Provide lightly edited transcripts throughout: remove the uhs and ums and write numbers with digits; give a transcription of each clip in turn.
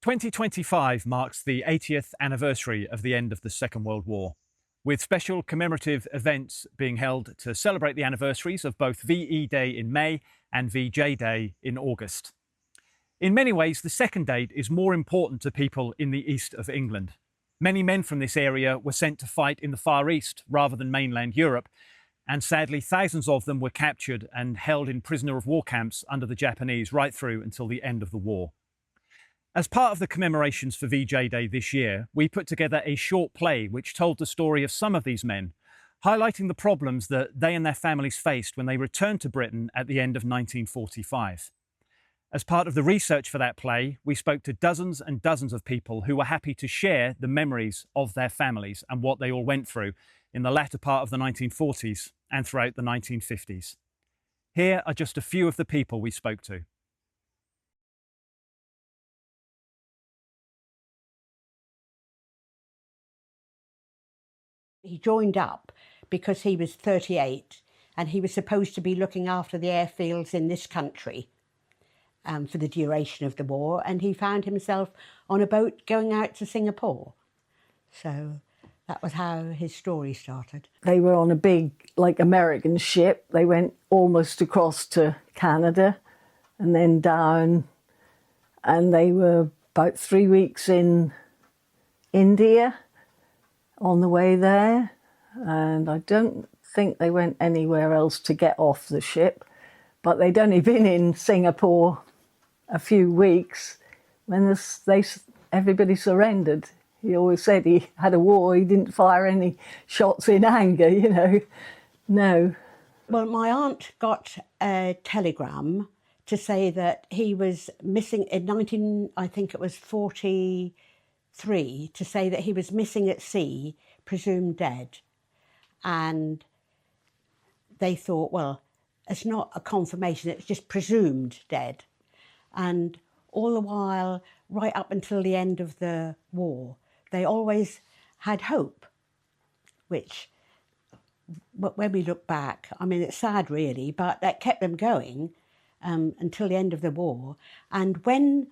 2025 marks the 80th anniversary of the end of the Second World War, with special commemorative events being held to celebrate the anniversaries of both VE Day in May and VJ Day in August. In many ways, the second date is more important to people in the east of England. Many men from this area were sent to fight in the Far East rather than mainland Europe, and sadly thousands of them were captured and held in prisoner of war camps under the Japanese right through until the end of the war. As part of the commemorations for VJ Day this year, we put together a short play which told the story of some of these men, highlighting the problems that they and their families faced when they returned to Britain at the end of 1945. As part of the research for that play, we spoke to dozens and dozens of people who were happy to share the memories of their families and what they all went through in the latter part of the 1940s and throughout the 1950s. Here are just a few of the people we spoke to. He joined up because he was 38 and he was supposed to be looking after the airfields in this country for the duration of the war, and he found himself on a boat going out to Singapore. So that was how his story started. They were on a big, American ship. They went almost across to Canada and then down, and they were about 3 weeks in India on the way there, and I don't think they went anywhere else to get off the ship, but they'd only been in Singapore a few weeks when everybody surrendered. He always said he had a war, he didn't fire any shots in anger, you know, no. Well, my aunt got a telegram to say that he was missing in I think it was 43, to say that he was missing at sea, presumed dead. And they thought, well, it's not a confirmation, it's just presumed dead. And all the while, right up until the end of the war, they always had hope, which, when we look back, I mean, it's sad really, but that kept them going until the end of the war. And when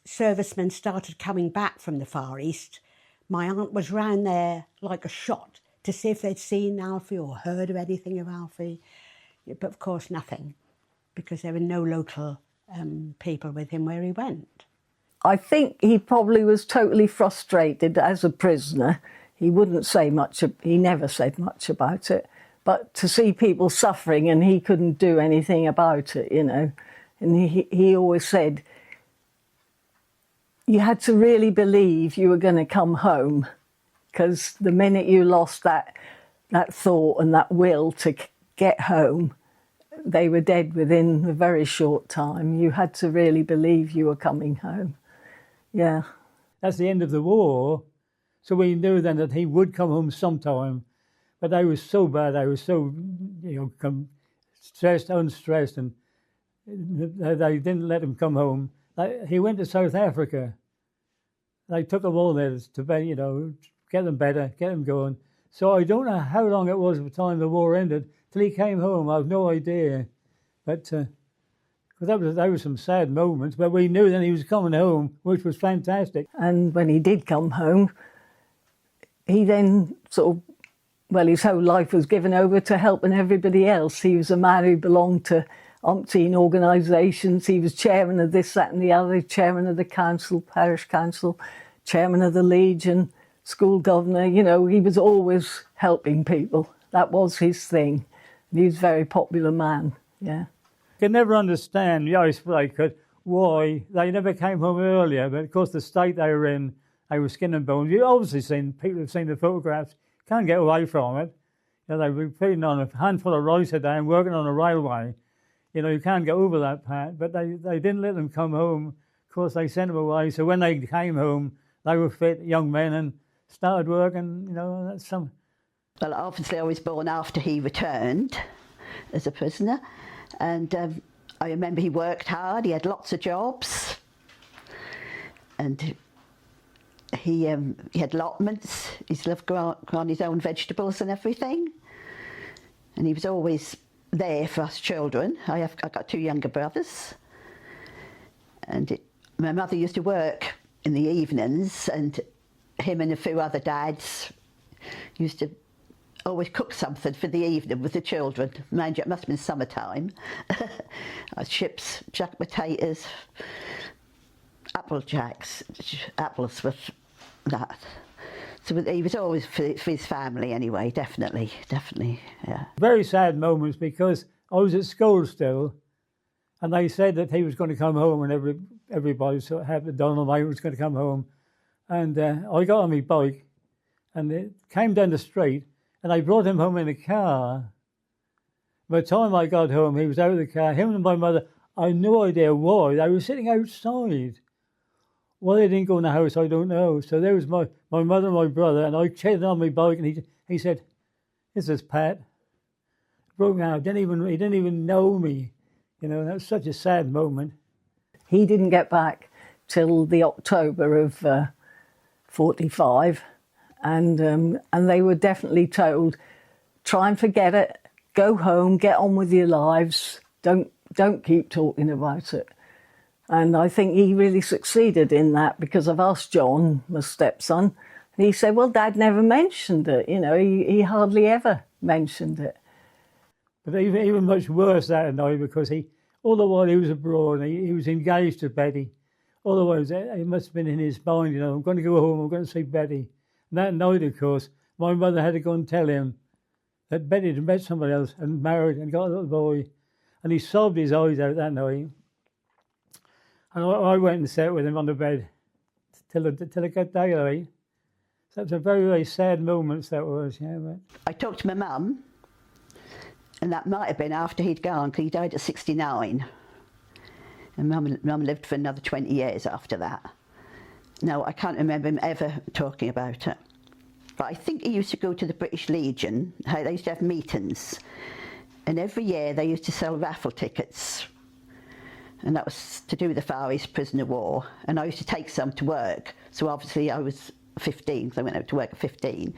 servicemen started coming back from the Far East, my aunt was round there like a shot to see if they'd seen Alfie or heard of anything of Alfie. But of course nothing, because there were no local people with him where he went. I think he probably was totally frustrated as a prisoner. He wouldn't say much, he never said much about it, but to see people suffering and he couldn't do anything about it, you know. And he always said, you had to really believe you were going to come home, because the minute you lost that thought and that will to get home, they were dead within a very short time. You had to really believe you were coming home. Yeah. That's the end of the war, so we knew then that he would come home sometime. But I was so bad, I was so, stressed, unstressed, and they didn't let him come home. He went to South Africa. They took him all there to, get them better, get them going. So I don't know how long it was by the time the war ended till he came home. I have no idea, but because that was some sad moments. But we knew then he was coming home, which was fantastic. And when he did come home, he then his whole life was given over to helping everybody else. He was a man who belonged to umpteen organisations. He was chairman of this, that and the other, chairman of the council, parish council, chairman of the Legion, school governor. He was always helping people. That was his thing. And he was a very popular man, yeah. I could never understand, I suppose I could, why they never came home earlier, but of course the state they were in, they were skin and bones. You've obviously people have seen the photographs, can't get away from it. They were feeding on a handful of rice a day and working on a railway. You can't get over that part, but they didn't let them come home. Of course, they sent them away. So when they came home, they were fit young men and started working, that's some. Well, obviously I was born after he returned as a prisoner, and I remember he worked hard, he had lots of jobs, and he had allotments, he loved growing his own vegetables and everything, and he was always there for us children. I got two younger brothers, and my mother used to work in the evenings, and him and a few other dads used to always cook something for the evening with the children. Mind you, it must have been summertime. Chips, jack potatoes, apple jacks, apples with that. So he was always for his family anyway, definitely, yeah. Very sad moments, because I was at school still, and they said that he was going to come home, and everybody sort of had Donald May was going to come home. And I got on my bike, and it came down the street, and they brought him home in a car. By the time I got home, he was out of the car. Him and my mother, I had no idea why. They were sitting outside. Why they didn't go in the house, I don't know. So there was my mother and my brother, and I checked on my bike, and he said, "This is Pat." Broke out. He didn't even know me. You know, that was such a sad moment. He didn't get back till the October of 45, and they were definitely told, try and forget it, go home, get on with your lives, don't keep talking about it. And I think he really succeeded in that, because I've asked John, my stepson, and he said, well, Dad never mentioned it, you know, he hardly ever mentioned it. But even much worse that night, because all the while he was abroad, he was engaged to Betty. Otherwise, it must have been in his mind, you know, I'm going to go home, I'm going to see Betty. And that night, of course, my mother had to go and tell him that Betty had met somebody else and married and got a little boy. And he sobbed his eyes out that night. And I went and sat with him on the bed till it got daylight. So it was a very, very sad moment, that was, yeah. But I talked to my mum, and that might have been after he'd gone, because he died at 69. And mum lived for another 20 years after that. No, I can't remember him ever talking about it. But I think he used to go to the British Legion. They used to have meetings. And every year they used to sell raffle tickets. And that was to do with the Far East Prisoner War. And I used to take some to work. So obviously I was 15, because I went out to work at 15.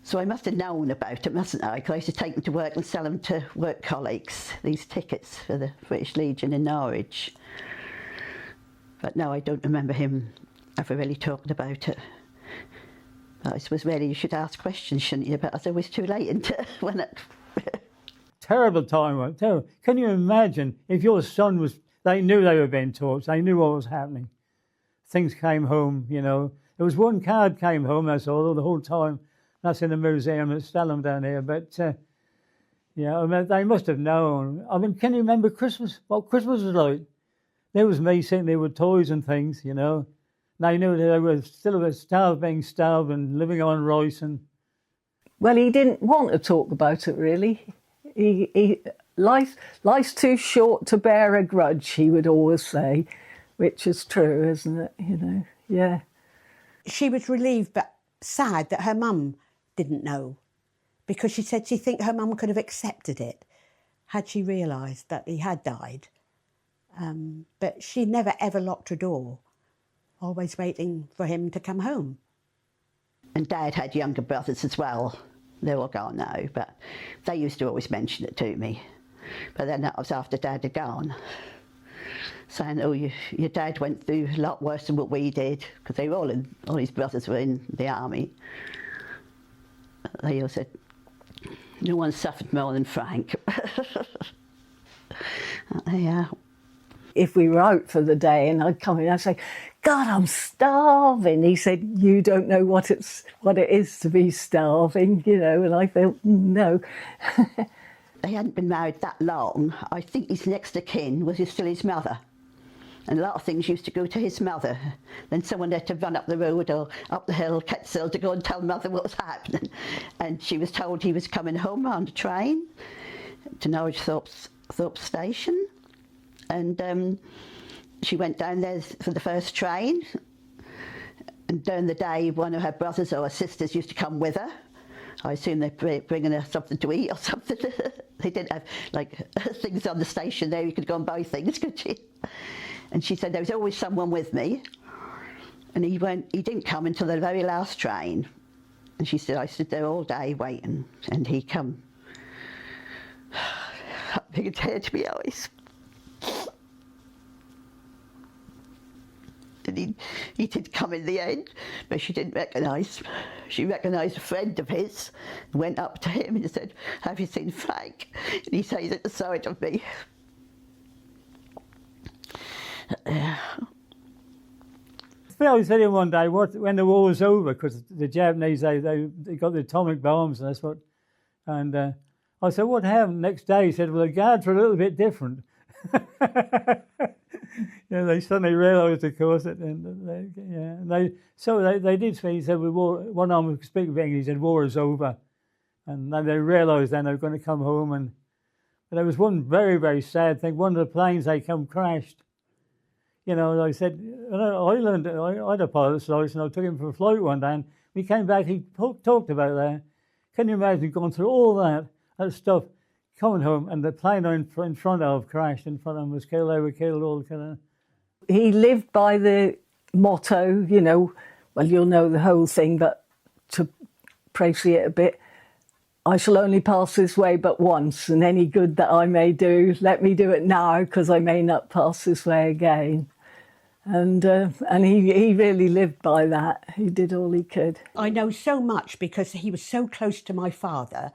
So I must have known about it, mustn't I? Because I used to take them to work and sell them to work colleagues, these tickets for the British Legion in Norwich. But no, I don't remember him ever really talking about it. But I suppose really you should ask questions, shouldn't you? But I was always too late into when it... terrible time, terrible. Can you imagine if your son was, they knew they were being tortured, they knew what was happening. Things came home, you know. There was one card came home, that's all, the whole time. That's in the museum at Stalham down here. But, yeah, I mean, they must have known. I mean, can you remember Christmas? What Christmas was like? There was me sitting there with toys and things, you know. They knew they were still being starved and living on rice. And Well, he didn't want to talk about it, really. Life's too short to bear a grudge, he would always say, which is true, isn't it? You know, yeah. She was relieved but sad that her mum didn't know, because she said she think her mum could have accepted it had she realised that he had died. But she never ever locked her door, always waiting for him to come home. And Dad had younger brothers as well. They're all gone now, but they used to always mention it to me. But then that was after Dad had gone, saying, oh, your dad went through a lot worse than what we did, because they were all his brothers were in the army. They all said, no one suffered more than Frank. Yeah. If we were out for the day and I'd come in, I'd say, God, I'm starving. He said, you don't know what it is to be starving, you know, and I felt, no. They hadn't been married that long. I think his next of kin was still his mother. And a lot of things used to go to his mother. Then someone had to run up the road or up the hill, Ketzel, to go and tell Mother what was happening. And she was told he was coming home on the train to Norwich Thorpe Station. And she went down there for the first train. And during the day, one of her brothers or her sisters used to come with her. I assume they're bringing her something to eat or something. They didn't have, like, things on the station there. You could go and buy things, could you? And she said, there was always someone with me. And he didn't come until the very last train. And she said, I stood there all day waiting, and he come. Big tear to my eyes. and he did come in the end, but she didn't recognise. She recognised a friend of his, went up to him and said, "Have you seen Frank?" And he says at the side of me. I said to him one day, when the war was over, because the Japanese, they got the atomic bombs, and that's what, and I said, "What happened?" Next day he said, "Well, the guards were a little bit different." They suddenly realised, of course, that, they did speak. He said, one of them could speak English. He said, "War is over," and then they realised then they were going to come home. But there was one very, very sad thing. One of the planes they come crashed. I said, I had a pilot's license, and I took him for a flight one day, and we came back, he talked about that. Can you imagine going through all that stuff, coming home, and the plane in front of crashed, in front of him was killed, they were killed, all killed. He lived by the motto, well, you'll know the whole thing, but to précis it a bit, I shall only pass this way but once, and any good that I may do, let me do it now, because I may not pass this way again. And he really lived by that. He did all he could. I know so much because he was so close to my father,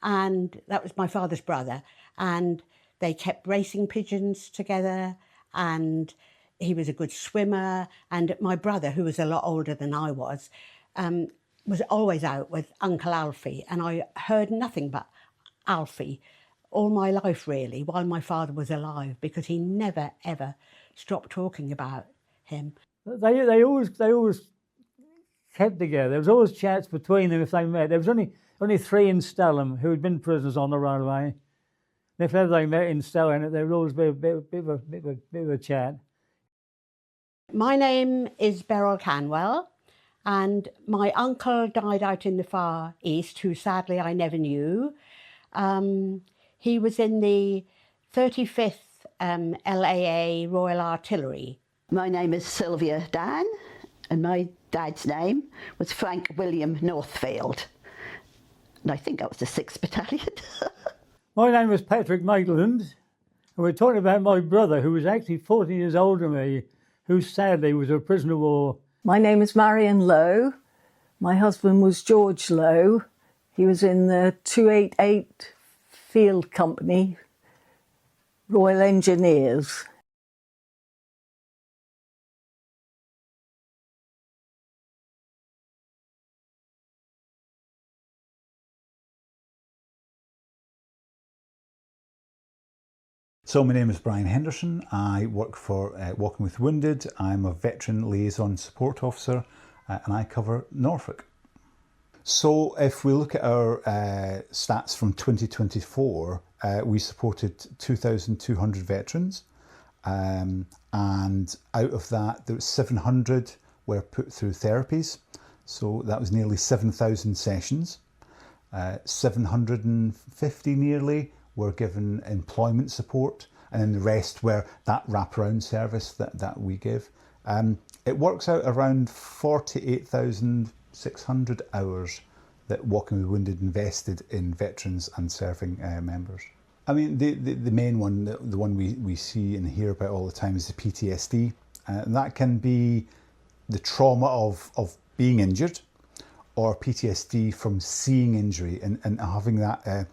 and that was my father's brother, and they kept racing pigeons together, and he was a good swimmer, and my brother, who was a lot older than I was always out with Uncle Alfie, and I heard nothing but Alfie all my life, really, while my father was alive, because he never, ever stopped talking about him. They always kept together. There was always chats between them if they met. There was only 3 in Stelham who had been prisoners on the railway. And if ever they met in Stelham, there would always be a bit of a chat. My name is Beryl Canwell, and my uncle died out in the Far East, who sadly I never knew. He was in the 35th LAA Royal Artillery. My name is Sylvia Dan, and my dad's name was Frank William Northfield. And I think that was the 6th Battalion. My name was Patrick Maitland, and we're talking about my brother, who was actually 14 years older than me, who sadly was a prisoner of war. My name is Marion Lowe. My husband was George Lowe. He was in the 288 Field Company, Royal Engineers. So my name is Brian Henderson. I work for Walking with Wounded. I'm a Veteran Liaison Support Officer and I cover Norfolk. So if we look at our stats from 2024, we supported 2,200 veterans, and out of that, there was 700 were put through therapies. So that was nearly 7,000 sessions. 750 nearly were given employment support, and then the rest were that wraparound service that we give. It works out around 48,600 hours that Walking with Wounded invested in veterans and serving members. I mean, the main one, the one we see and hear about all the time is the PTSD. And that can be the trauma of being injured, or PTSD from seeing injury and having that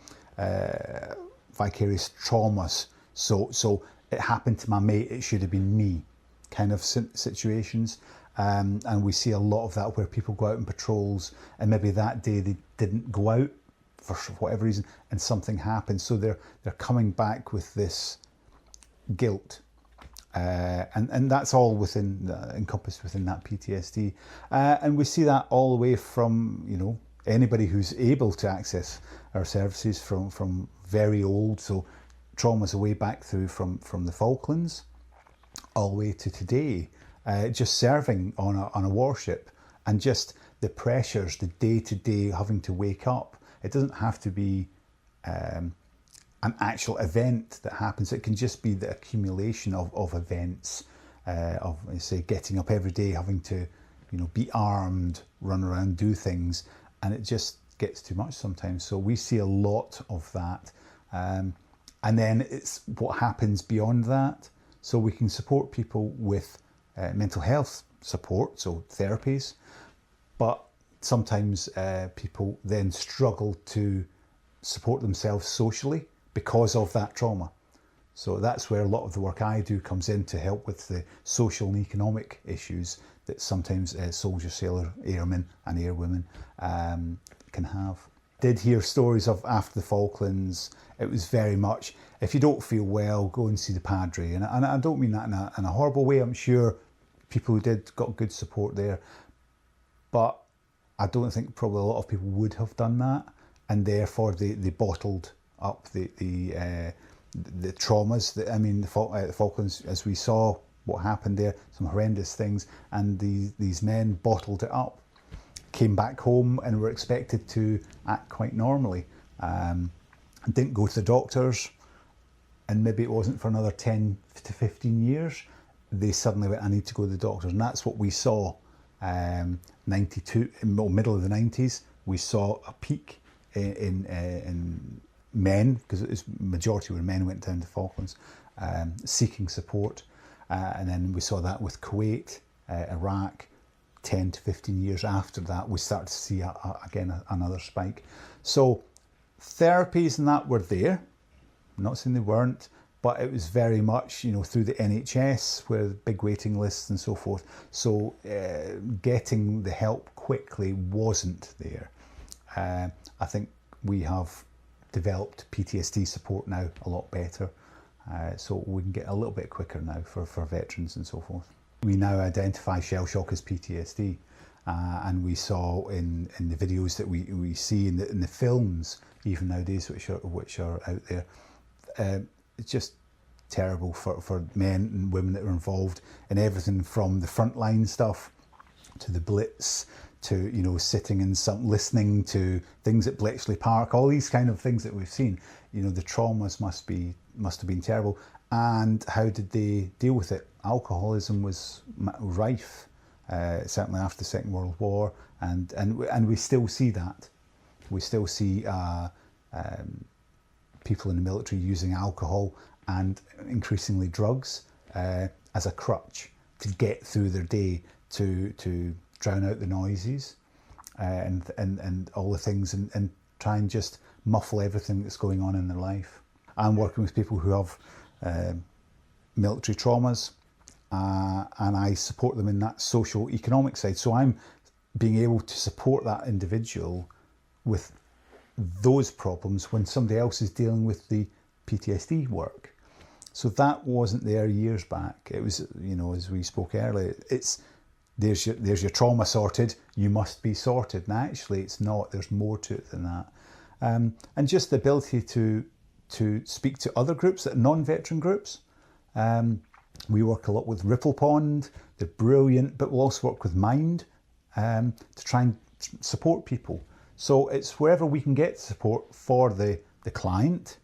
vicarious traumas. So it happened to my mate, it should have been me kind of situations. And we see a lot of that where people go out on patrols and maybe that day they didn't go out for whatever reason and something happened. So they're coming back with this guilt. And that's all encompassed within that PTSD. And we see that all the way from, anybody who's able to access our services from very old, so traumas way back through from the Falklands all the way to today, just serving on a warship, and just the pressures, the day-to-day having to wake up. It doesn't have to be an actual event that happens. It can just be the accumulation of events, of say getting up every day, having to be armed, run around, do things, and it just gets too much sometimes. So we see a lot of that, and then it's what happens beyond that. So we can support people with mental health support, so therapies, but sometimes people then struggle to support themselves socially because of that trauma. So that's where a lot of the work I do comes in, to help with the social and economic issues that sometimes soldiers, sailor, airmen and airwomen can have. Did hear stories of after the Falklands, it was very much, if you don't feel well, go and see the Padre. And I don't mean that in a horrible way. I'm sure people who did got good support there. But I don't think probably a lot of people would have done that. And therefore they bottled up the traumas. The Falklands, as we saw what happened there, some horrendous things. And these men bottled it up, came back home and were expected to act quite normally. Didn't go to the doctors, and maybe it wasn't for another 10 to 15 years, they suddenly went, I need to go to the doctors. And that's what we saw 92, middle of the 90s. We saw a peak in men, because it was majority were men who went down to Falklands seeking support. And then we saw that with Kuwait, Iraq. 10 to 15 years after that, we started to see again another spike. So therapies and that were there. I'm not saying they weren't, but it was very much, through the NHS with big waiting lists and so forth. So getting the help quickly wasn't there. I think we have developed PTSD support now a lot better. So we can get a little bit quicker now for veterans and so forth. We now identify shell shock as PTSD, and we saw in the videos that we see in the films, even nowadays, which are out there. It's just terrible for men and women that are involved in everything from the frontline stuff to the Blitz to sitting in listening to things at Bletchley Park, all these kind of things that we've seen. The traumas must have been terrible. And how did they deal with it? Alcoholism was rife, certainly after the Second World War, and we still see that. We still see people in the military using alcohol and increasingly drugs as a crutch to get through their day, to drown out the noises and all the things, and try and just muffle everything that's going on in their life. I'm working with people who have military traumas, and I support them in that social economic side. So I'm being able to support that individual with those problems when somebody else is dealing with the PTSD work. So that wasn't there years back. It was, as we spoke earlier, there's your trauma sorted, you must be sorted. And actually it's not, there's more to it than that. And just the ability to speak to other groups that are non-veteran groups. We work a lot with Ripple Pond, they're brilliant, but we'll also work with Mind to try and support people. So it's wherever we can get support for the client,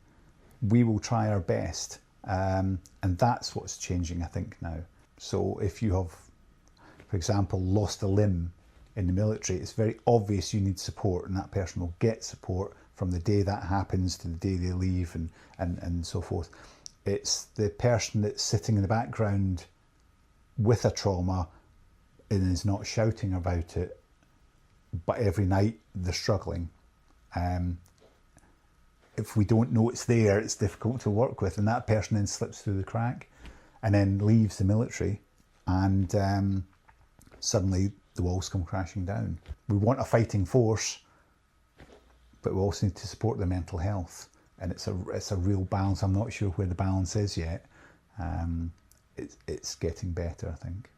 we will try our best. And that's what's changing, I think, now. So if you have, for example, lost a limb in the military, it's very obvious you need support, and that person will get support from the day that happens to the day they leave and so forth. It's the person that's sitting in the background with a trauma and is not shouting about it, but every night they're struggling. If we don't know it's there, it's difficult to work with, and that person then slips through the crack and then leaves the military, and suddenly the walls come crashing down. We want a fighting force, but we also need to support their mental health. And it's a real balance. I'm not sure where the balance is yet. It's getting better, I think.